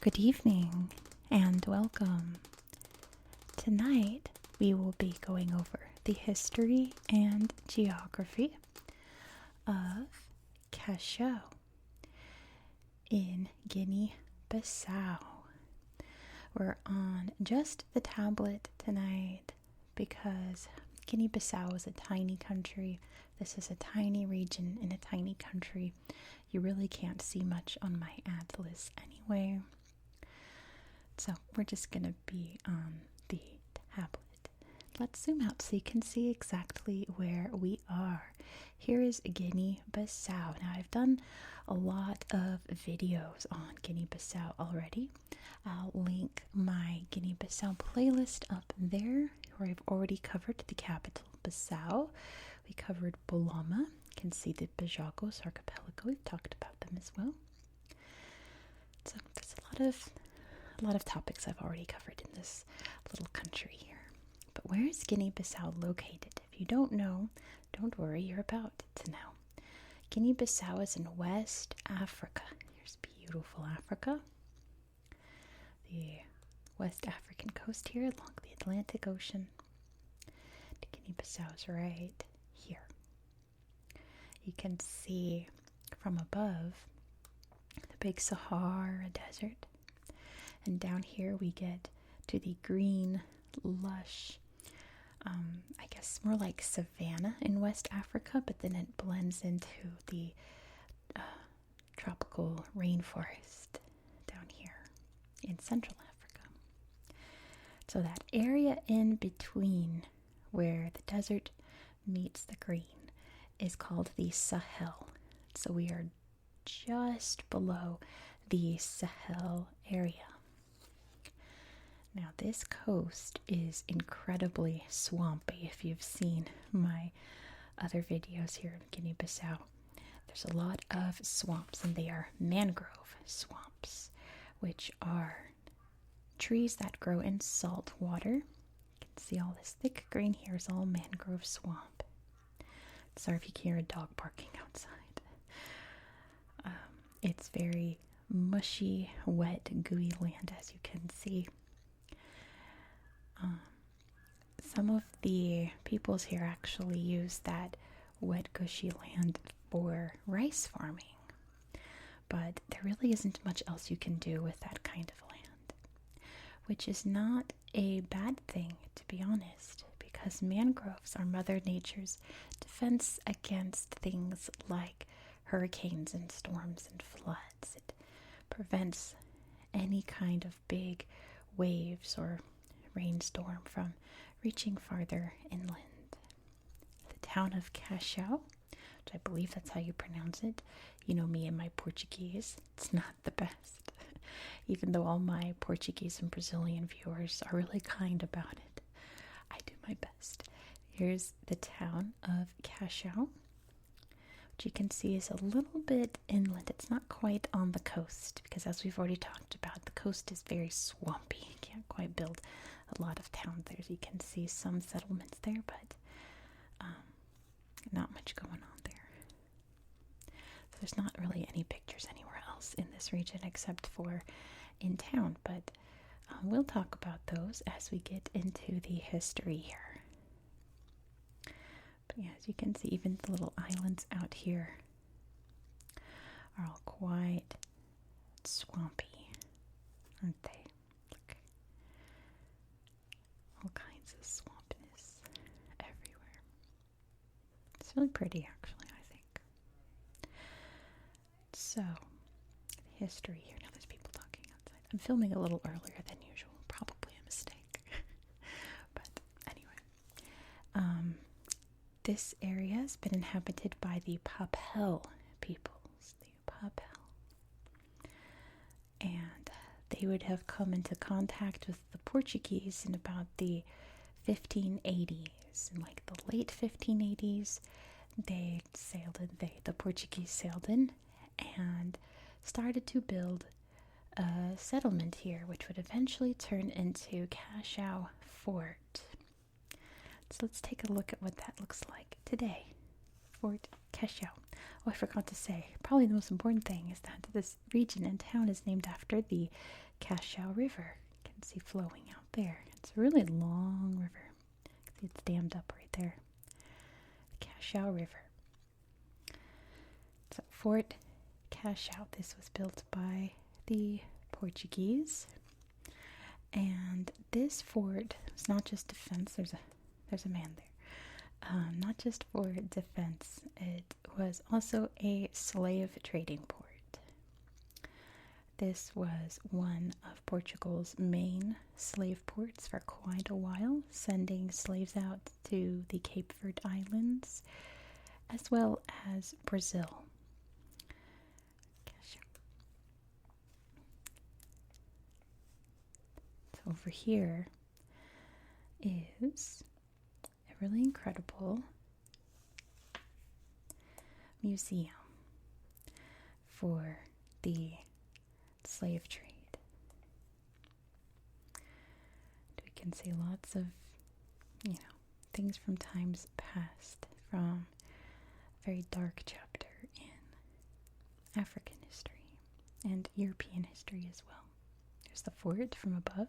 Good evening and welcome. Tonight we will be going over the history and geography of Cacheu in Guinea-Bissau. We're on just the tablet tonight because Guinea-Bissau is a tiny country. This is a tiny region in a tiny country. You really can't see much on my atlas anyway. So we're just going to be on the tablet. Let's zoom out so you can see exactly where we are. Here is Guinea-Bissau. Now I've done a lot of videos on Guinea-Bissau already. I'll link my Guinea-Bissau playlist up there where I've already covered the capital, Bissau. We covered Bolama. You can see the Bajagos archipelago. We've talked about them as well. So there's a lot of topics I've already covered in this little country here. But where is Guinea-Bissau located? If you don't know, don't worry, you're about to know. Guinea-Bissau is in West Africa. Here's beautiful Africa. The West African coast here along the Atlantic Ocean. Guinea-Bissau is right here. You can see from above the big Sahara Desert. And down here we get to the green, lush, I guess more like savanna in West Africa, but then it blends into the tropical rainforest down here in Central Africa. So that area in between where the desert meets the green is called the Sahel. So we are just below the Sahel area. Now this coast is incredibly swampy. If you've seen my other videos here in Guinea-Bissau, there's a lot of swamps, and they are mangrove swamps, which are trees that grow in salt water. You can see all this thick green here is all mangrove swamp. Sorry if you can hear a dog barking outside. It's very mushy, wet, gooey land, as you can see. Some of the peoples here actually use that wet, gushy land for rice farming. But there really isn't much else you can do with that kind of land, which is not a bad thing, to be honest, because mangroves are Mother Nature's defense against things like hurricanes and storms and floods. It prevents any kind of big waves or rainstorm from reaching farther inland. The town of Cacheu, which I believe that's how you pronounce it. You know me and my Portuguese, it's not the best. Even though all my Portuguese and Brazilian viewers are really kind about it, I do my best. Here's the town of Cacheu, which you can see is a little bit inland. It's not quite on the coast because, as we've already talked about, the coast is very swampy. You can't quite build a lot of towns there. You can see some settlements there, but not much going on there. So there's not really any pictures anywhere else in this region except for in town, but we'll talk about those as we get into the history here. But yeah, as you can see, even the little islands out here are all quite swampy, aren't they? Look. All kinds of swampiness everywhere. It's really pretty, actually, I think. So, the history here. Now there's people talking outside. I'm filming a little earlier than usual. Probably a mistake. But anyway. This area has been inhabited by the Papel peoples. The Papel. And they would have come into contact with the Portuguese in about the 1580s. In like the late 1580s, the Portuguese sailed in and started to build a settlement here, which would eventually turn into Cacheu Fort. So let's take a look at what that looks like today. Fort Cacheu. Oh, I forgot to say, probably the most important thing is that this region and town is named after the Cacheu River. You can see flowing out there. It's a really long river. See, it's dammed up right there. Cacheu River. So Fort Cacheu. This was built by the Portuguese. And this fort is not just defense. There's a man there. Not just for defense. It was also a slave trading port. This was one of Portugal's main slave ports for quite a while, sending slaves out to the Cape Verde Islands, as well as Brazil. So over here is a really incredible museum for the slave trade. We can see lots of, things from times past, from a very dark chapter in African history and European history as well. There's the fort from above.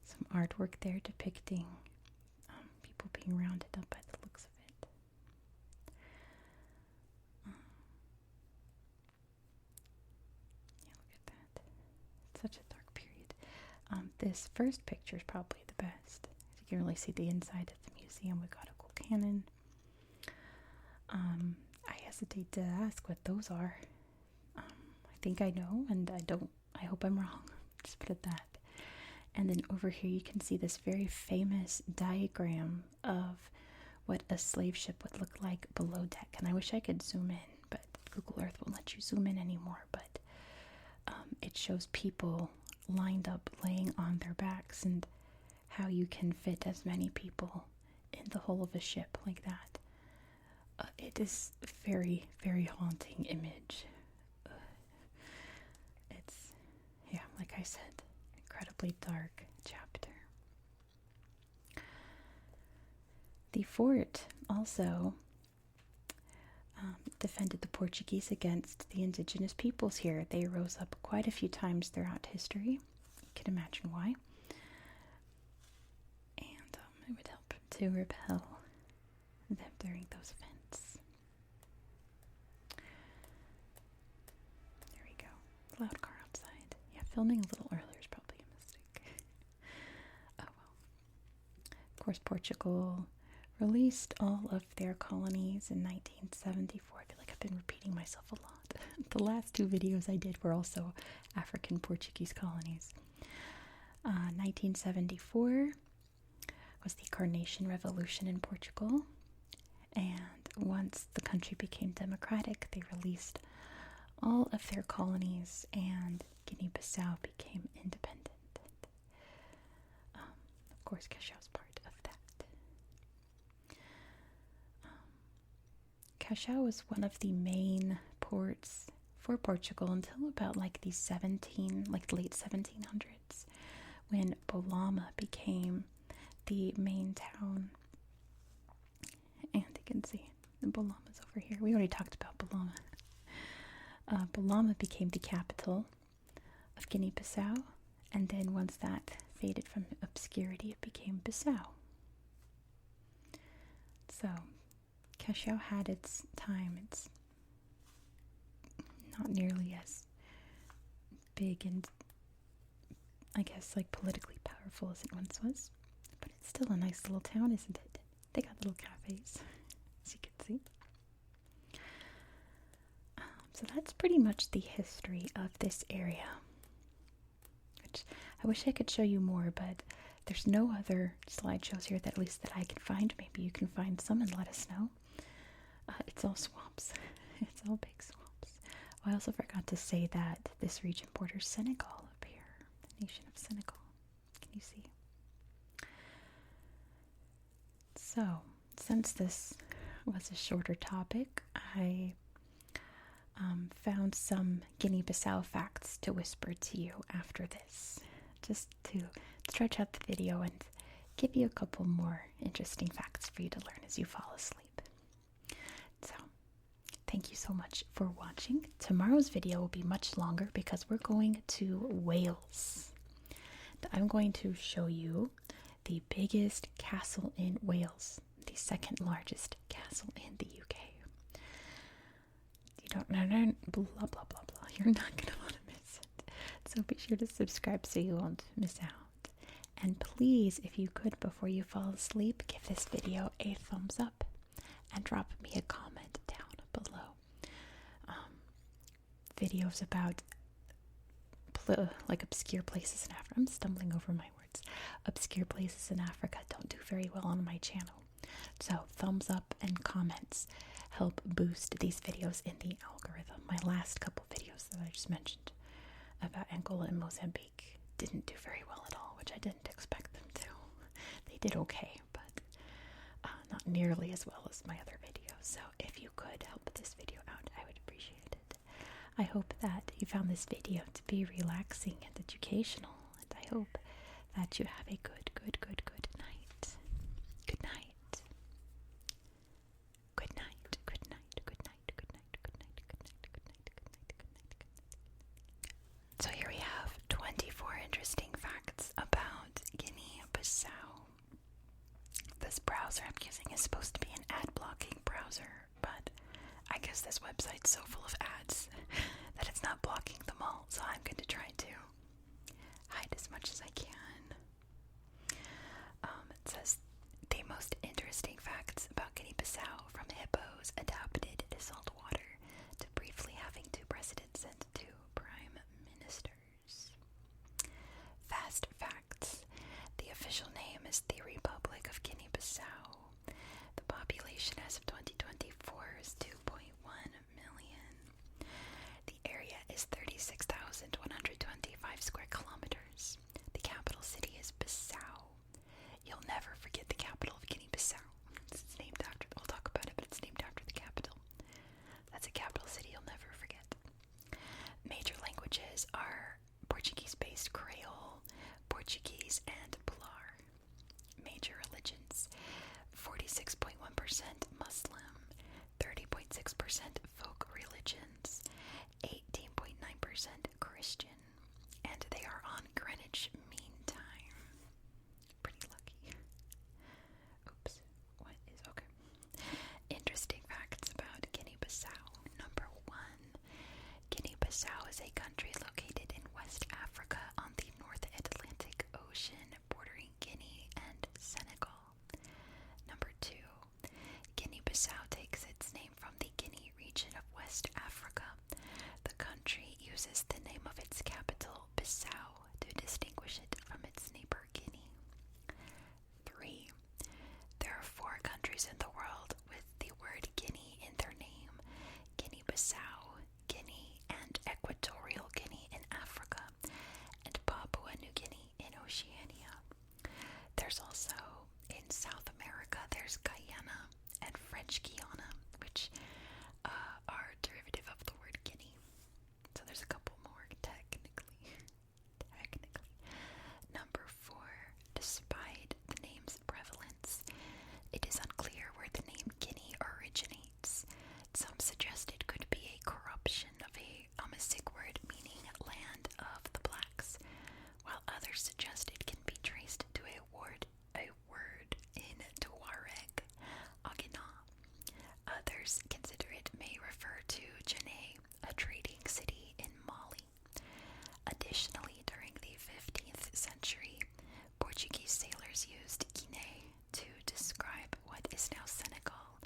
Some artwork there depicting people being rounded up by the looks of it. Yeah, look at that. It's such a dark period. This first picture is probably the best. You can really see the inside of the museum. We've got a cool cannon. I hesitate to ask what those are. I think I know, and I hope I'm wrong. Just put it that. And then over here you can see this very famous diagram of what a slave ship would look like below deck. And I wish I could zoom in, but Google Earth won't let you zoom in anymore. But it shows people lined up laying on their backs and how you can fit as many people in the hull of a ship like that. It is a very, very haunting image. It's, like I said, incredibly dark chapter. The fort also defended the Portuguese against the indigenous peoples here. They rose up quite a few times throughout history. You can imagine why. And it would help to repel them during those events. There we go. Loud car outside. Yeah, filming a little earlier is probably a mistake. Oh well. Of course, Portugal released all of their colonies in 1974. I feel like I've been repeating myself a lot. The last two videos I did were also African Portuguese colonies. 1974 was the Carnation Revolution in Portugal. And once the country became democratic, they released all of their colonies, and Guinea-Bissau became independent. Of course, Cacheu's part of that. Cacheu was one of the main ports for Portugal until about the late 1700s, when Bolama became the main town. And you can see the Bolama's over here. We already talked about Bolama. Bolama became the capital of Guinea-Bissau, and then once that faded from obscurity, it became Bissau. So, Cacheu had its time. It's not nearly as big and, I guess, politically powerful as it once was. But it's still a nice little town, isn't it? They got little cafes, as you can see. So that's pretty much the history of this area. Which I wish I could show you more, but there's no other slideshows here that I can find. Maybe you can find some and let us know. It's all swamps. It's all big swamps. Oh, I also forgot to say that this region borders Senegal up here. The nation of Senegal. Can you see? So, since this was a shorter topic, I found some Guinea-Bissau facts to whisper to you after this, just to stretch out the video and give you a couple more interesting facts for you to learn as you fall asleep. So, thank you so much for watching. Tomorrow's video will be much longer because we're going to Wales. I'm going to show you the biggest castle in Wales, the second largest castle in the UK. You don't know, blah, blah, blah, blah. You're not going to want to miss it. So be sure to subscribe so you won't miss out. And please, if you could, before you fall asleep, give this video a thumbs up and drop me a comment down below. Videos about like obscure places in Africa. I'm stumbling over my words. Obscure places in Africa don't do very well on my channel. So thumbs up and comments help boost these videos in the algorithm. My last couple videos that I just mentioned about Angola and Mozambique didn't do very well at all, which I didn't expect them to. They did okay, but not nearly as well as my other videos. So if you could help this video out, I would appreciate it. I hope that you found this video to be relaxing and educational, and I hope that you have a good night. Good night. Good night. Good night. Good night. Good night. Good night. Good night. Good night. Good night. Good night. So here we have 24 interesting facts about Guinea-Bissau. This browser I'm using is supposed to be an ad-blocking browser, but I guess this website's so full of ads that it's not blocking them all, so I'm going to try to hide as much as I can. It says, the most interesting facts about Guinea-Bissau, from hippos adapted to salt water to briefly having two presidents and two prime ministers. Fast facts. The official name is the Republic of Guinea-Bissau. The population as of 2024 is 2.1 million. The area is 36,125 square kilometers. The capital city is Bissau. You'll never forget the capital of Guinea-Bissau. It's named after, we'll talk about it, but it's named after the capital. That's a capital city you'll never forget. Major languages are Portuguese-based Creole, Portuguese, and Pilar. Major religions: 46.1% Muslim, 30.6% folk religions, 18.9% Christian, and they are on Greenwich Mean Time. Pretty lucky. Oops, what is, okay. Interesting facts about Guinea-Bissau. Number 1, Guinea-Bissau is a country located in West Africa on the North Atlantic Ocean, bordering Guinea and Senegal. Number 2, Guinea-Bissau takes its name from the Guinea region of West Africa. The country uses the name of its capital, Bissau, to distinguish it from its neighbor Guinea. 3, there are 4 countries in the world with the word Guinea in their name: Guinea-Bissau, Guinea, and Equatorial Guinea in Africa, and Papua New Guinea in Oceania. There's also, in South America, there's Guyana and French Guiana, which are derivative of the word Guinea. So there's a couple more, technically. Number 4, despite the name's prevalence, it is unclear where the name Guinea originates. Some suggest it could be a corruption of a Amharic word meaning land of the blacks, while others suggest it can be traced to a word in Tuareg, Agina. Others consider it may refer to Genet, a trading city in Mali. Additionally, during the 15th century, Portuguese sailors used Guinea to describe what is now Senegal,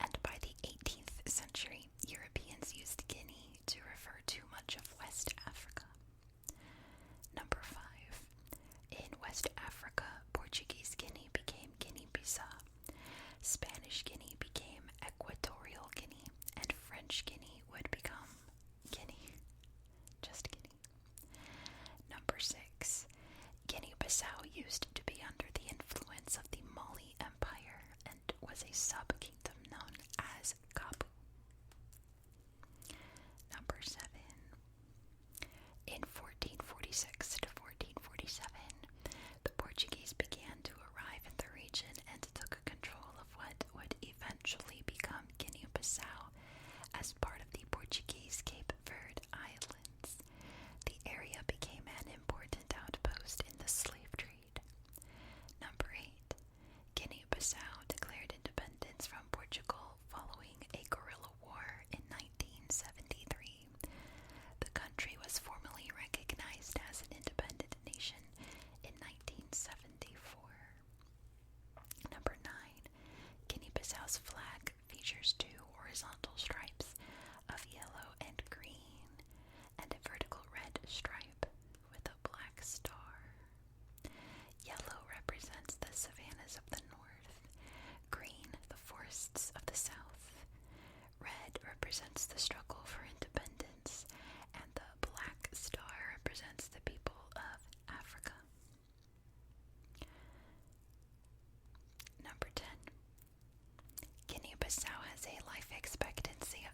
and by the 18th century, Europeans used Guinea to refer to much of West Africa. Number 5. In West Africa, Portuguese Guinea became Guinea-Bissau. Spanish Guinea became Equatorial Guinea, and French Guinea would become Guinea. Just Guinea. Number 6. Guinea-Bissau used to be under the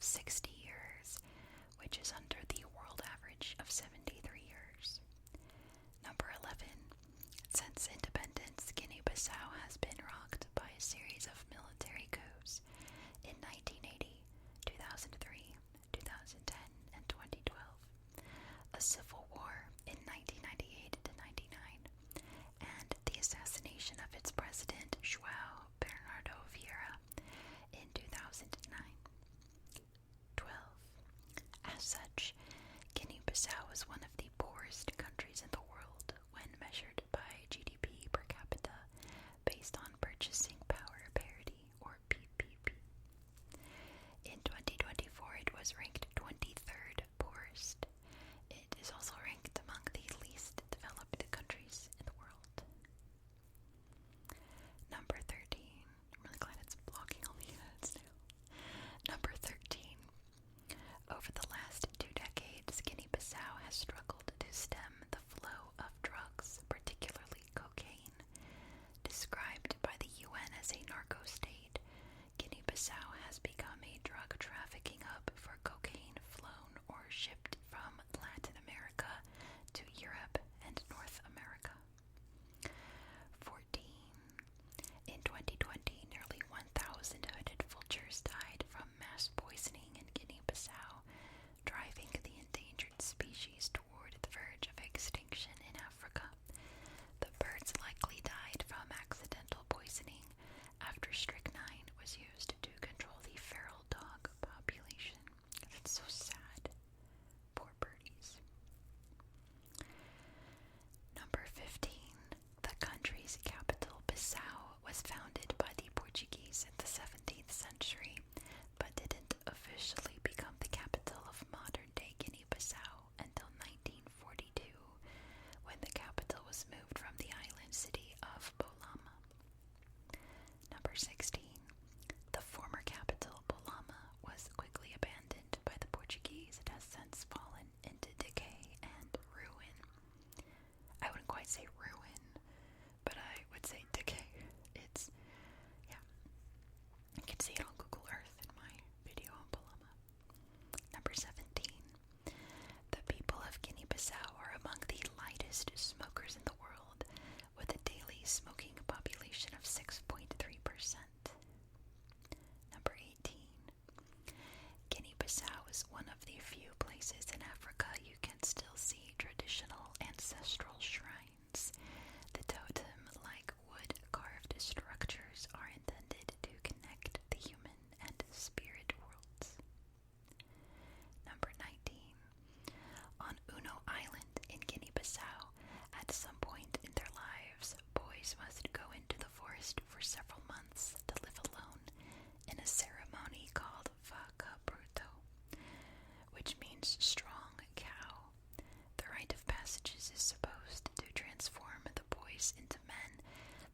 of 60 years, which is under the world average of 73 years. Number 11. Since independence, Guinea-Bissau has been rocked by a series of military coups in 1980, 2003, 2010, and 2012, a civil war in 1998 to 99, and the assassination of its president, João Bernardo Vieira, in 2009. 12. As such, Guinea-Bissau is one of the poorest countries in the world when measured by GDP per capita based on purchasing power parity, or PPP. In 2024, it was ranked 23rd poorest. It is also ranked among the least developed countries in the world. Number 13. I'm really glad it's blocking all the ads now. Number 13. Over the last 2 decades, Guinea-Bissau has struggled to stem the flow of drugs, particularly cocaine. Described by the UN as a narco-state, Guinea-Bissau has become a drug trafficking hub for cocaine flown or shipped from Latin America to Europe and North America. 14. In 2020, nearly 1,000 hooded vultures died from mass poisoning in Guinea-Bissau, driving the endangered species toward the verge of extinction in Africa. The birds likely died from accidental poisoning after strychnine was used to control the feral dog population. That's so sad. Poor birdies. Number 15. The country's capital, Bissau, was founded by the Portuguese in the 17th century, but didn't officially become the capital of modern-day Guinea-Bissau until 1942, when the capital was moved from the island city of Bolama. Number 16. The former capital, Bolama, was quickly abandoned by the Portuguese. It has since fallen into decay and ruin. I wouldn't quite say ruin, but I would say decay. It's, yeah. You can see it on Google Earth in my video on Bolama. Number 17. The people of Guinea-Bissau are among the lightest smokers in the world, with a daily smoking population of 6.3%. Number 18. Guinea-Bissau is one of the few places in Africa you can still see traditional ancestral shrines. The totem-like wood-carved structures are intended to connect the human and spirit worlds. Number 19. On Uno Island in Guinea-Bissau, at some point in their lives, boys must go into the forest for several months to live alone in a ceremony called Vaca Bruto, which means strong cow. The rite of passages is supposed to transform the boys into men,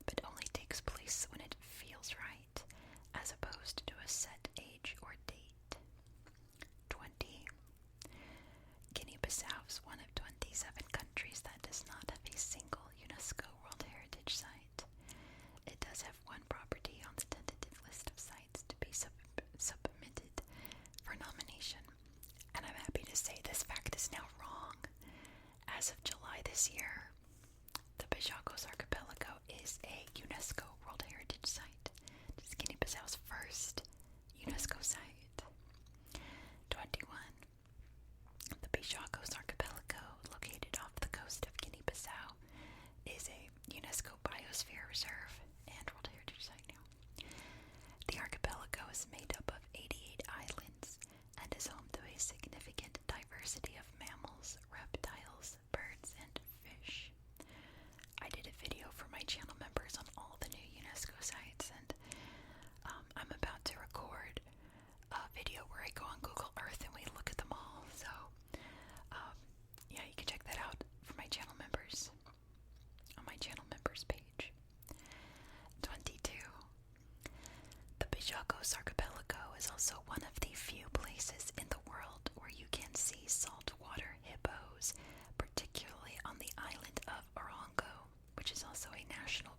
but only takes place when it feels right, as opposed to a set age or date. 20. Guinea-Bissau is one of 27 countries that does not have a single UNESCO World Heritage Site. It does have one property on the tentative list of sites to be submitted for nomination, and I'm happy to say this fact is now wrong. As of July this year, the Bijagos Archipelago is a UNESCO World Heritage Site. This is Guinea-Bissau's first UNESCO site. 21. The Bijagos Archipelago, located off the coast of Guinea-Bissau, is a UNESCO Biosphere Reserve and World Heritage Site now. The archipelago is made up of 88 islands and is home to a significant diversity of mammals, reptiles, birds, and fish. I did a video for my channel members on all the new UNESCO sites, and I'm about to record a video where I go on Google Earth and we look at them all. So, yeah, you can check that out for my channel members on my channel members page. 22. The Bijagos Archipelago is also one of the few places in the world where you can see saltwater hippos, particularly on the island of Orongo, which is also a national